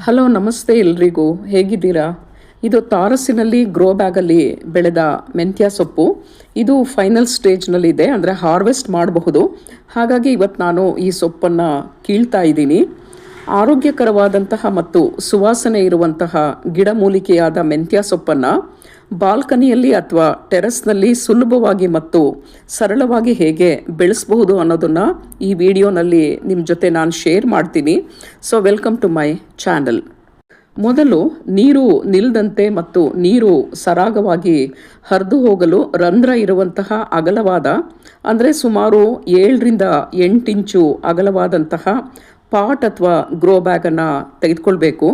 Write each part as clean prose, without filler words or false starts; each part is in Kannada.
ಹಲೋ ನಮಸ್ತೆ ಎಲ್ರಿಗೂ, ಹೇಗಿದ್ದೀರಾ? ಇದು ತಾರಸಿನಲ್ಲಿ ಗ್ರೋ ಬ್ಯಾಗಲ್ಲಿ ಬೆಳೆದ ಮೆಂತ್ಯ ಸೊಪ್ಪು. ಇದು ಫೈನಲ್ ಸ್ಟೇಜ್ನಲ್ಲಿದೆ, ಅಂದರೆ ಹಾರ್ವೆಸ್ಟ್ ಮಾಡಬಹುದು. ಹಾಗಾಗಿ ಇವತ್ತು ನಾನು ಈ ಸೊಪ್ಪನ್ನು ಕೀಳ್ತಾ ಇದ್ದೀನಿ. ಆರೋಗ್ಯಕರವಾದಂತಹ ಮತ್ತು ಸುವಾಸನೆ ಇರುವಂತಹ ಗಿಡಮೂಲಿಕೆಯಾದ ಮೆಂತ್ಯ ಸೊಪ್ಪನ್ನು ಬಾಲ್ಕನಿಯಲ್ಲಿ ಅಥವಾ ಟೆರೆಸ್ನಲ್ಲಿ ಸುಲಭವಾಗಿ ಮತ್ತು ಸರಳವಾಗಿ ಹೇಗೆ ಬೆಳೆಸಬಹುದು ಅನ್ನೋದನ್ನು ಈ ವಿಡಿಯೋನಲ್ಲಿ ನಿಮ್ಮ ಜೊತೆ ನಾನು ಶೇರ್ ಮಾಡ್ತೀನಿ. So welcome to my channel. ಮೊದಲು ನೀರು ನಿಲ್ಲದಂತೆ ಮತ್ತು ನೀರು ಸರಾಗವಾಗಿ ಹರಿದು ಹೋಗಲು ರಂಧ್ರ ಇರುವಂತಹ ಅಗಲವಾದ, ಅಂದರೆ ಸುಮಾರು 7ರಿಂದ 8 ಇಂಚು ಅಗಲವಾದಂತಹ ಪಾಟ್ ಅಥವಾ ಗ್ರೋ ಬ್ಯಾಗನ್ನು ತೆಗೆದುಕೊಳ್ಬೇಕು.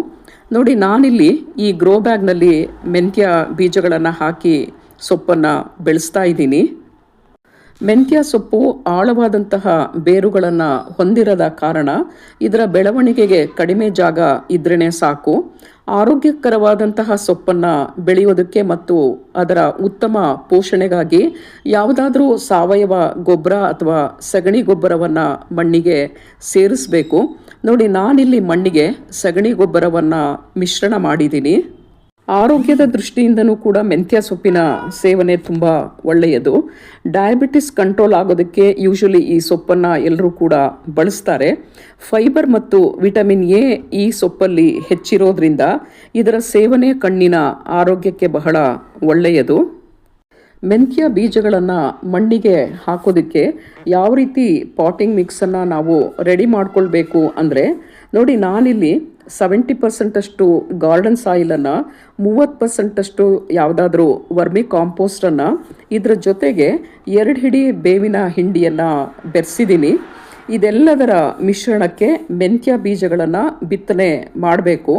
ನೋಡಿ, ನಾನಿಲ್ಲಿ ಈ ಗ್ರೋ ಬ್ಯಾಗ್ನಲ್ಲಿ ಮೆಂತ್ಯ ಬೀಜಗಳನ್ನು ಹಾಕಿ ಸೊಪ್ಪನ್ನು ಬೆಳೆಸ್ತಾ ಇದ್ದೀನಿ. ಮೆಂತ್ಯ ಸೊಪ್ಪು ಆಳವಾದಂತಹ ಬೇರುಗಳನ್ನು ಹೊಂದಿರದ ಕಾರಣ ಇದರ ಬೆಳವಣಿಗೆಗೆ ಕಡಿಮೆ ಜಾಗ ಇದ್ರೇ ಸಾಕು. ಆರೋಗ್ಯಕರವಾದಂತಹ ಸೊಪ್ಪನ್ನು ಬೆಳೆಯೋದಕ್ಕೆ ಮತ್ತು ಅದರ ಉತ್ತಮ ಪೋಷಣೆಗಾಗಿ ಯಾವುದಾದ್ರೂ ಸಾವಯವ ಗೊಬ್ಬರ ಅಥವಾ ಸಗಣಿ ಗೊಬ್ಬರವನ್ನು ಮಣ್ಣಿಗೆ ಸೇರಿಸಬೇಕು. ನೋಡಿ, ನಾನಿಲ್ಲಿ ಮಣ್ಣಿಗೆ ಸಗಣಿ ಗೊಬ್ಬರವನ್ನು ಮಿಶ್ರಣ ಮಾಡಿದ್ದೀನಿ. ಆರೋಗ್ಯದ ದೃಷ್ಟಿಯಿಂದನೂ ಕೂಡ ಮೆಂತ್ಯ ಸೊಪ್ಪಿನ ಸೇವನೆ ತುಂಬ ಒಳ್ಳೆಯದು. ಡಯಾಬಿಟಿಸ್ ಕಂಟ್ರೋಲ್ ಆಗೋದಕ್ಕೆ ಯೂಶಲಿ ಈ ಸೊಪ್ಪನ್ನು ಎಲ್ಲರೂ ಕೂಡ ಬಳಸ್ತಾರೆ. ಫೈಬರ್ ಮತ್ತು ವಿಟಮಿನ್ ಎ ಈ ಸೊಪ್ಪಲ್ಲಿ ಹೆಚ್ಚಿರೋದ್ರಿಂದ ಇದರ ಸೇವನೆ ಕಣ್ಣಿನ ಆರೋಗ್ಯಕ್ಕೆ ಬಹಳ ಒಳ್ಳೆಯದು. ಮೆಂತ್ಯ ಬೀಜಗಳನ್ನು ಮಣ್ಣಿಗೆ ಹಾಕೋದಕ್ಕೆ ಯಾವ ರೀತಿ ಪಾಟಿಂಗ್ ಮಿಕ್ಸನ್ನು ನಾವು ರೆಡಿ ಮಾಡ್ಕೊಳ್ಬೇಕು ಅಂದರೆ, ನೋಡಿ, ನಾನಿಲ್ಲಿ 70% ಗಾರ್ಡನ್ ಸಾಯಿಲನ್ನು, 30% ಯಾವುದಾದ್ರೂ ವರ್ಮಿ ಕಾಂಪೋಸ್ಟನ್ನು, ಇದರ ಜೊತೆಗೆ 2 ಹಿಡಿ ಬೇವಿನ ಹಿಂಡಿಯನ್ನು ಬೆರೆಸಿದ್ದೀನಿ. ಇದೆಲ್ಲದರ ಮಿಶ್ರಣಕ್ಕೆ ಮೆಂತ್ಯ ಬೀಜಗಳನ್ನು ಬಿತ್ತನೆ ಮಾಡಬೇಕು.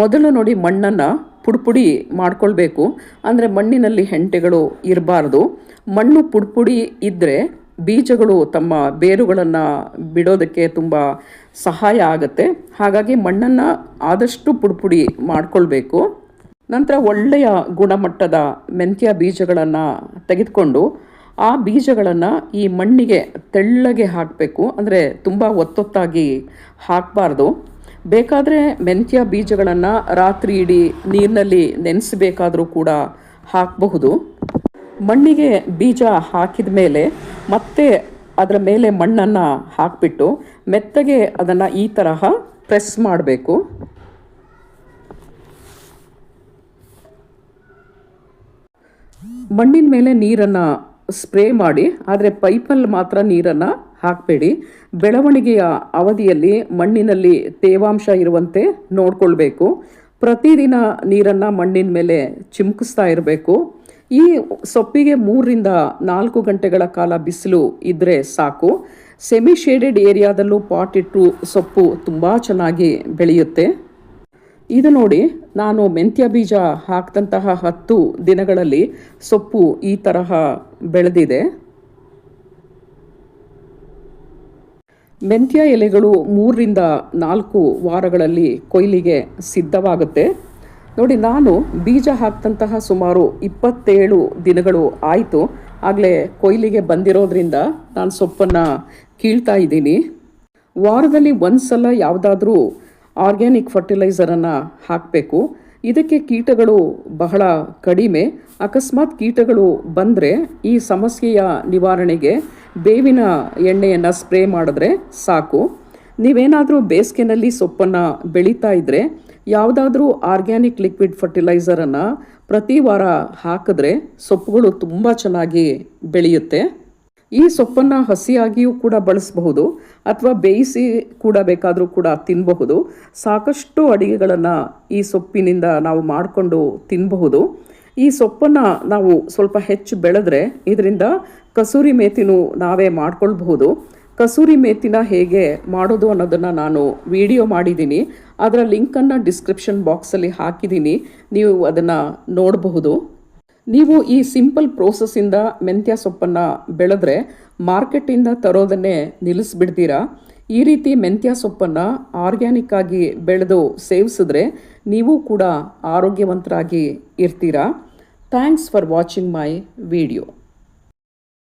ಮೊದಲು ನೋಡಿ, ಮಣ್ಣನ್ನು ಪುಡಿ ಮಾಡ್ಕೊಳ್ಬೇಕು. ಅಂದರೆ ಮಣ್ಣಿನಲ್ಲಿ ಹೆಂಟೆಗಳು ಇರಬಾರ್ದು. ಮಣ್ಣು ಪುಡಿ ಇದ್ದರೆ ಬೀಜಗಳು ತಮ್ಮ ಬೇರುಗಳನ್ನು ಬಿಡೋದಕ್ಕೆ ತುಂಬ ಸಹಾಯ ಆಗುತ್ತೆ. ಹಾಗಾಗಿ ಮಣ್ಣನ್ನು ಆದಷ್ಟು ಪುಡಿ ಮಾಡ್ಕೊಳ್ಬೇಕು. ನಂತರ ಒಳ್ಳೆಯ ಗುಣಮಟ್ಟದ ಮೆಂತ್ಯ ಬೀಜಗಳನ್ನು ತೆಗೆದುಕೊಂಡು ಆ ಬೀಜಗಳನ್ನು ಈ ಮಣ್ಣಿಗೆ ತೆಳ್ಳಗೆ ಹಾಕಬೇಕು. ಅಂದರೆ ತುಂಬ ಒತ್ತೊತ್ತಾಗಿ ಹಾಕಬಾರ್ದು. ಬೇಕಾದರೆ ಮೆಂತ್ಯ ಬೀಜಗಳನ್ನು ರಾತ್ರಿ ಇಡೀ ನೀರಿನಲ್ಲಿ ನೆನೆಸಬೇಕಾದರೂ ಕೂಡ ಹಾಕಬಹುದು. ಮಣ್ಣಿಗೆ ಬೀಜ ಹಾಕಿದ ಮೇಲೆ ಮತ್ತೆ ಅದರ ಮೇಲೆ ಮಣ್ಣನ್ನು ಹಾಕಿಬಿಟ್ಟು ಮೆತ್ತಗೆ ಅದನ್ನು ಈ ತರಹ ಪ್ರೆಸ್ ಮಾಡಬೇಕು. ಮಣ್ಣಿನ ಮೇಲೆ ನೀರನ್ನು ಸ್ಪ್ರೇ ಮಾಡಿ, ಆದರೆ ಪೈಪಲ್ಲಿ ಮಾತ್ರ ನೀರನ್ನು ಹಾಕಬೇಡಿ. ಬೆಳವಣಿಗೆಯ ಅವಧಿಯಲ್ಲಿ ಮಣ್ಣಿನಲ್ಲಿ ತೇವಾಂಶ ಇರುವಂತೆ ನೋಡಿಕೊಳ್ಬೇಕು. ಪ್ರತಿದಿನ ನೀರನ್ನು ಮಣ್ಣಿನ ಮೇಲೆ ಚಿಮುಕಿಸ್ತಾ ಇರಬೇಕು. ಈ ಸೊಪ್ಪಿಗೆ 3ರಿಂದ 4 ಗಂಟೆಗಳ ಕಾಲ ಬಿಸಿಲು ಇದ್ದರೆ ಸಾಕು. ಸೆಮಿ ಶೇಡೆಡ್ ಏರಿಯಾದಲ್ಲೂ ಪಾಟ್ ಇಟ್ಟು ಸೊಪ್ಪು ತುಂಬ ಚೆನ್ನಾಗಿ ಬೆಳೆಯುತ್ತೆ. ಇದು ನೋಡಿ, ನಾನು ಮೆಂತ್ಯ ಬೀಜ ಹಾಕಿದಂತಹ 10 ದಿನಗಳಲ್ಲಿ ಸೊಪ್ಪು ಈ ತರಹ ಬೆಳೆದಿದೆ. ಮೆಂತ್ಯ ಎಲೆಗಳು 3ರಿಂದ 4 ವಾರಗಳಲ್ಲಿ ಕೊಯ್ಲಿಗೆ ಸಿದ್ಧವಾಗುತ್ತೆ. ನೋಡಿ, ನಾನು ಬೀಜ ಹಾಕಿದಂತಹ ಸುಮಾರು 27 ದಿನಗಳು ಆಯಿತು. ಆಗಲೇ ಕೊಯ್ಲಿಗೆ ಬಂದಿರೋದ್ರಿಂದ ನಾನು ಸೊಪ್ಪನ್ನು ಕೀಳ್ತಾ ಇದ್ದೀನಿ. ವಾರದಲ್ಲಿ 1 ಸಲ ಯಾವುದಾದ್ರೂ ಆರ್ಗ್ಯಾನಿಕ್ ಫರ್ಟಿಲೈಸರನ್ನು ಹಾಕಬೇಕು. ಇದಕ್ಕೆ ಕೀಟಗಳು ಬಹಳ ಕಡಿಮೆ. ಅಕಸ್ಮಾತ್ ಕೀಟಗಳು ಬಂದರೆ ಈ ಸಮಸ್ಯೆಯ ನಿವಾರಣೆಗೆ ಬೇವಿನ ಎಣ್ಣೆಯನ್ನು ಸ್ಪ್ರೇ ಮಾಡಿದ್ರೆ ಸಾಕು. ನೀವೇನಾದರೂ ಬೇಸಿಗೆನಲ್ಲಿ ಸೊಪ್ಪನ್ನು ಬೆಳೀತಾ ಇದ್ದರೆ ಯಾವುದಾದ್ರೂ ಆರ್ಗ್ಯಾನಿಕ್ ಲಿಕ್ವಿಡ್ ಫರ್ಟಿಲೈಸರನ್ನು ಪ್ರತಿ ವಾರ ಹಾಕಿದ್ರೆ ಸೊಪ್ಪುಗಳು ತುಂಬ ಚೆನ್ನಾಗಿ ಬೆಳೆಯುತ್ತೆ. ಈ ಸೊಪ್ಪನ್ನು ಹಸಿಯಾಗಿಯೂ ಕೂಡ ಬಳಸಬಹುದು ಅಥವಾ ಬೇಯಿಸಿ ಕೂಡ ಬೇಕಾದರೂ ಕೂಡ ತಿನ್ನಬಹುದು. ಸಾಕಷ್ಟು ಅಡಿಗೆಗಳನ್ನು ಈ ಸೊಪ್ಪಿನಿಂದ ನಾವು ಮಾಡಿಕೊಂಡು ತಿನ್ನಬಹುದು. ಈ ಸೊಪ್ಪನ್ನು ನಾವು ಸ್ವಲ್ಪ ಹೆಚ್ಚು ಬೆಳೆದ್ರೆ ಇದರಿಂದ ಕಸೂರಿ ಮೇಥಿನೂ ನಾವೇ ಮಾಡ್ಕೊಳ್ಬಹುದು. ಕಸೂರಿ ಮೇಥಿನ ಹೇಗೆ ಮಾಡೋದು ಅನ್ನೋದನ್ನು ನಾನು ವಿಡಿಯೋ ಮಾಡಿದ್ದೀನಿ. ಅದರ ಲಿಂಕನ್ನು ಡಿಸ್ಕ್ರಿಪ್ಷನ್ ಬಾಕ್ಸಲ್ಲಿ ಹಾಕಿದ್ದೀನಿ, ನೀವು ಅದನ್ನು ನೋಡಬಹುದು. ನೀವು ಈ ಸಿಂಪಲ್ ಪ್ರೋಸೆಸ್ಸಿಂದ ಮೆಂತ್ಯ ಸೊಪ್ಪನ್ನು ಬೆಳೆದ್ರೆ ಮಾರ್ಕೆಟಿಂದ ತರೋದನ್ನೇ ನಿಲ್ಲಿಸ್ಬಿಡ್ತೀರಾ. ಈ ರೀತಿ ಮೆಂತ್ಯ ಸೊಪ್ಪನ್ನು ಆರ್ಗ್ಯಾನಿಕ್ ಆಗಿ ಬೆಳೆದು ಸೇವಿಸಿದ್ರೆ ನೀವು ಕೂಡ ಆರೋಗ್ಯವಂತರಾಗಿ ಇರ್ತೀರಾ. Thanks for watching my video.